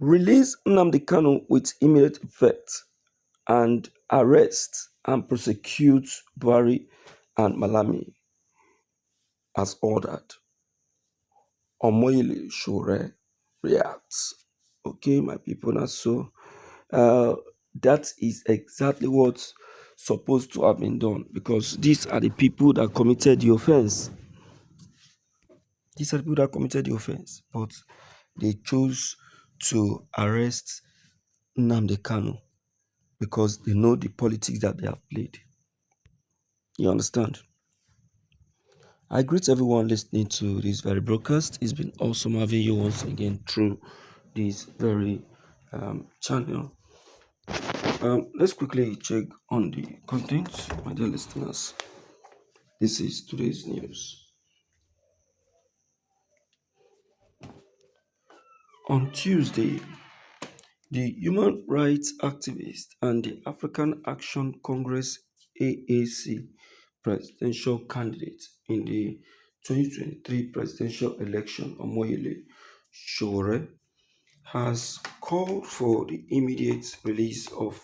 Release Nnamdi Kanu with immediate effect and arrest and prosecute Buhari and Malami as ordered. Omoyele Shure reacts. Okay, my people, now so uh, that is exactly what's supposed to have been done because these are the people that committed the offense. These are the people that committed the offense, but they chose to arrest Nnamdi Kanu because they know the politics that they have played. You understand? I greet everyone listening to this very broadcast. It's been awesome having you once again through this very channel. Let's quickly check on the content, my dear listeners. This is today's news. On Tuesday, the human rights activist and the African Action Congress AAC presidential candidate in the 2023 presidential election, Omoyele Sowore, has called for the immediate release of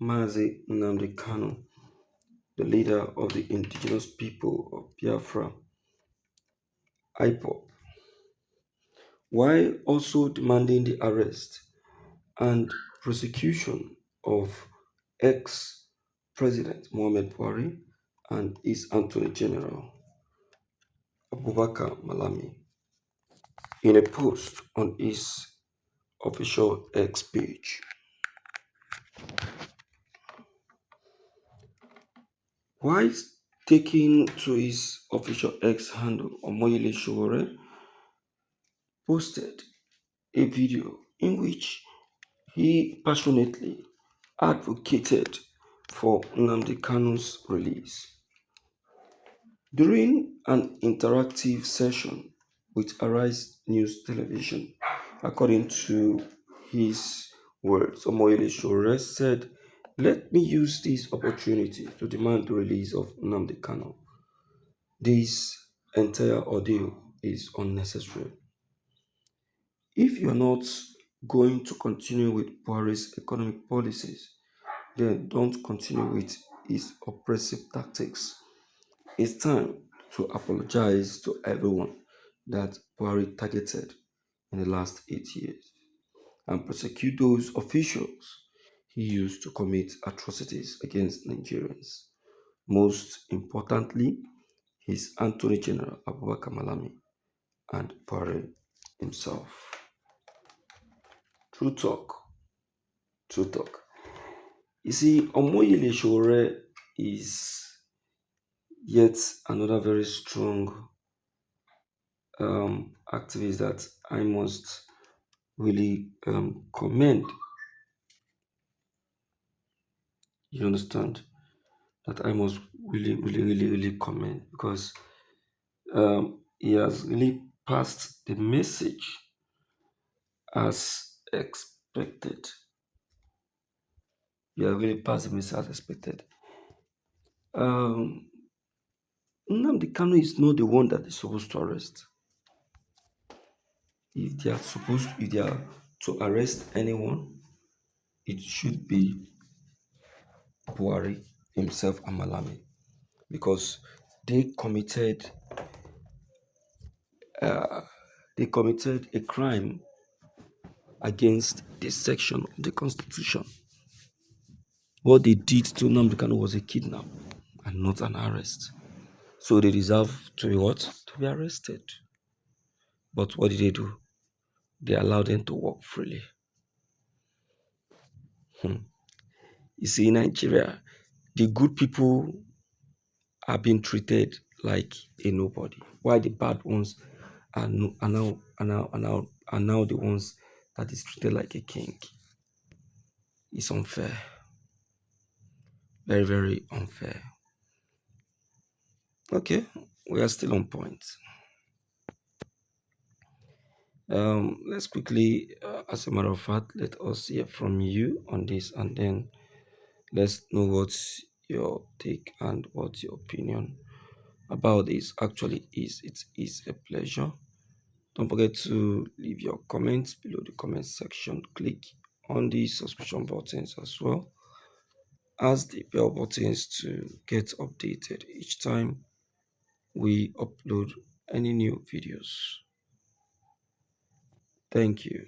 Mazi Nnamdi Kanu, the leader of the indigenous people of Biafra, IPOB, while also demanding the arrest and prosecution of ex-President Muhammad Buhari and his Attorney General Abubakar Malami. In a post on his official X page, while taking to his official X handle, Omoyele Sowore posted a video in which he passionately advocated for Nnamdi Kanu's release. During an interactive session with Arise News Television, according to his words, Omoyele Sowore said, "Let me use this opportunity to demand the release of Nnamdi Kanu. This entire ordeal is unnecessary. If you're not going to continue with Buhari's economic policies, then don't continue with his oppressive tactics. It's time to apologize to everyone that Buhari targeted in the last 8 years and prosecute those officials he used to commit atrocities against Nigerians. Most importantly, his Attorney General Abubakar Malami and Buhari himself." True talk, true talk. You see, Omoyele Sowore is yet another very strong activist that I must really commend. You understand? That I must really commend because he has really passed the message as expected. He has really passed the message as expected. Um, Nnamdi Kanu is not the one that is supposed to arrest. If they are to arrest anyone, it should be Buhari himself and Malami because they committed uh, they committed a crime against this section of the constitution. What they did to Nnamdi Kanu was a kidnap and not an arrest. So they deserve to be what? To be arrested. But what did they do? They allowed them to walk freely. Hmm. You see, in Nigeria, the good people are being treated like a nobody, while the bad ones are now the ones that is treated like a king. It's unfair, very unfair. Okay, we are still on point. Let's quickly, as a matter of fact, let us hear from you on this, and then let's know what's your take and what's your opinion about this. Actually, is it is a pleasure. Don't forget to leave your comments below the comment section. Click on the subscription buttons as well as the bell buttons to get updated each time we upload any new videos. Thank you.